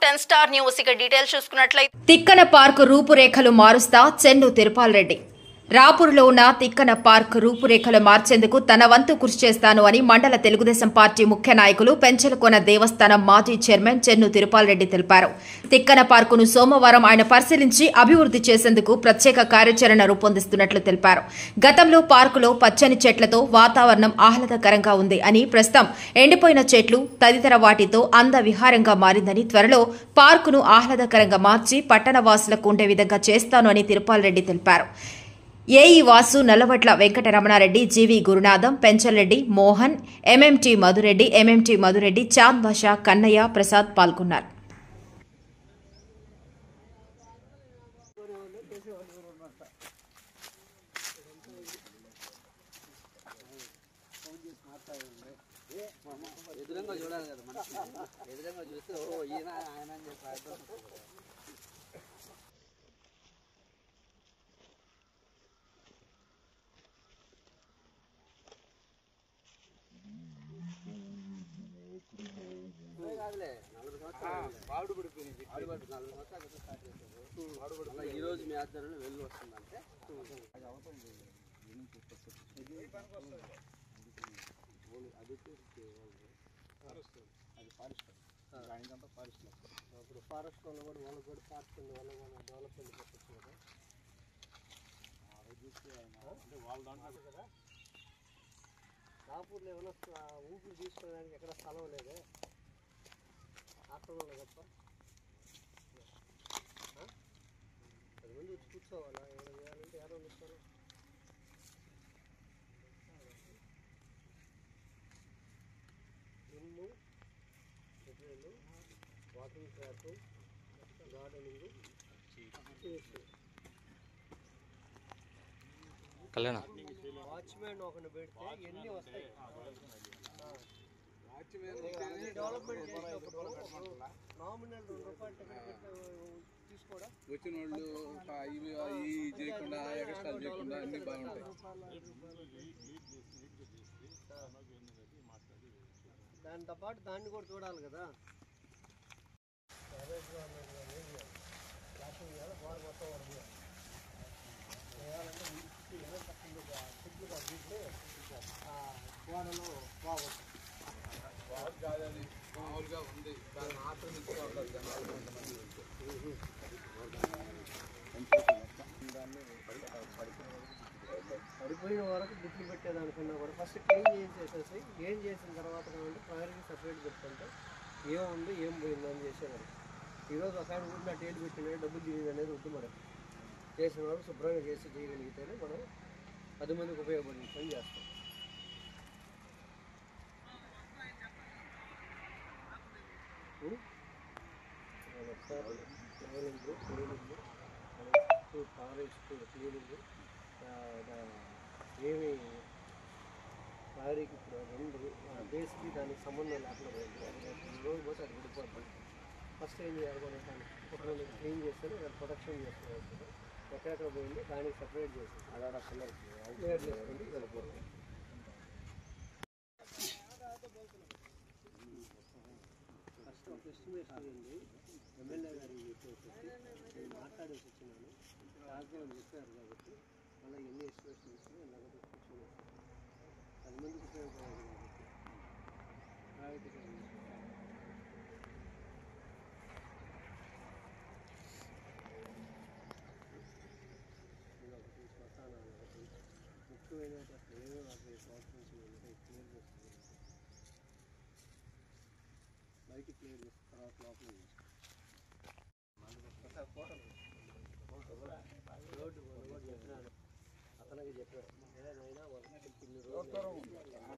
10 star news ఇక details చూసుకున్నట్లయితే Tikkana park రూపురేఖలు మారుస్తా చెన్ను తిరుపాల్ రెడ్డి. రాపూర్లో ఉన్న తిక్కన పార్క్ రూపురేఖలు మార్చేందుకు తన వంతు కృషి చేస్తాను అని మండల తెలుగుదేశం పార్టీ ముఖ్య నాయకులు పెంచలకోన దేవస్థానం మాజీ చైర్మన్ చెన్ను తిరుపాల్ రెడ్డి తెలిపారు. తిక్కన పార్కును సోమవారం ఆయన పరిశీలించి అభివృద్ది చేసేందుకు ప్రత్యేక కార్యాచరణ రూపొందిస్తున్నట్లు తెలిపారు. గతంలో పార్కులో పచ్చని చెట్లతో వాతావరణం ఆహ్లాదకరంగా ఉంది అని, ప్రస్తుతం ఎండిపోయిన చెట్లు తదితర వాటితో అందవిహారంగా మారిందని, త్వరలో పార్కును ఆహ్లాదకరంగా మార్చి పట్టణ వాసులకు ఉండే విధంగా చేస్తాను అని తిరుపాల్ రెడ్డి తెలిపారు. ఏఈ వాసు, నల్లవట్ల వెంకటరమణారెడ్డి, జీవి గురునాథం, పెంచల్రెడ్డి, మోహన్, ఎంఎంటీ మధురెడ్డి, చాంద్ బాషా, కన్నయ్య, ప్రసాద్ పాల్గొన్నారు. ఎదురంగా చూడాలి కదా మనకి, ఎదురంగా చూస్తే ఓ ఈయన ఆయన అని చెప్పి వాడు పడిపోయింది. 40 సంవత్సరాలు స్టార్ట్ చేశారు. ఈ రోజు మీ ఆధ్వర్యంలో వెళ్ళి వస్తుందంటే ఇప్పుడు ఫారెస్ట్ వాళ్ళు కూడా వాళ్ళకి కూడా పార్క్ ఉంది, వాళ్ళ డెవలప్మెంట్ పెట్టచ్చు కదా. అంటే వాళ్ళ దాంట్లో కదా రాపూర్లో ఏమైనా ఊపిరి తీసుకోవడానికి ఎక్కడ స్థలం లేదే, ఆక్రమణ తప్ప. 10 మంది వచ్చి కూర్చోవాలా, ఏమైనా చేయాలంటే ఎవరో వస్తారు. ఇల్లు, చెట్లు, వాకింగ్ ట్రాక్, గార్డెనింగ్, వాచ్మెన్ ఒకరిని పెడితే ఎన్ని వస్తాయి. డెవలప్మెంట్ చేసినప్పుడు నామినల్ ₹2 తీసుకోవడం వచ్చిన వాళ్ళు ఇవి చేయకుండా ఎక్స్ట్రాలు చేయకుండా అన్ని బాగుంటాయి. దాంతో పాటు దాన్ని కూడా చూడాలి కదా. గోడలో బాగుంటుంది. కాదని మామూలుగా ఉంది, దాన్ని ఆక్రమించుకోవాలి జనాలు కొంతమంది. పడిపోయిన వరకు గుట్లు పెట్టేదానికన్నా కూడా ఫస్ట్ క్లీన్ చేసేసి, ఏం చేసిన తర్వాత కాబట్టి ప్రజలకి సపరేట్ పెట్టుకుంటే ఏముంది ఏం పోయిందో అని చేసేవారు. ఈరోజు ఒక ఆయన ఊరిలో టేలు పెట్టిన డబ్బులు తినేది అనేది వద్దు. మనం చేసిన వాళ్ళు శుభ్రంగా చేసి చేయగలిగితేనే మనం 10 మందికి ఉపయోగపడిన పని చేస్తాం. ఫారెస్ట్ క్లీనింగ్ ఏమి ప్రహరీకి ఇప్పుడు 2 బేస్కి దానికి సంబంధం లేకుండా పోయింది. రోజు పోతే అది విడిపోతుంది. ఫస్ట్ ఏం చేయాలి, మనం దాన్ని కుటుంబాన్ని క్లీన్ చేస్తే దాన్ని ప్రొటెక్షన్ చేసుకోవచ్చు. ఎక్కడెక్కడ పోయింది దానికి సపరేట్ చేసి అలా క్లియర్ చేసుకుంటే వెళ్ళిపోతుంది. ఫస్ట్ ఒక ఎస్టిమేషన్ ఉంది, ఎమ్మెల్యే గారికి చెప్పేసి నేను మాట్లాడేసి వచ్చినాను. రాజధాని చెప్పారు కాబట్టి మళ్ళీ ఎన్ని ఎస్టిమేషన్ ఇచ్చినా నగదు కూర్చొని 10 మందికి ఉపయోగపడేది కాబట్టి ప్రైవేట్గా ఒకటి శ్మశానాలు, ఒకటి ముఖ్యమైన అసలు ఏమో నాకు సంవత్సరం క్లియర్ చేస్తుంది. బయట క్లియర్ చేసిన తర్వాత లోపల రోడ్డు చెప్పినాను, అతనికి చెప్పాడు. అయినా వాళ్ళు 2 రోజులు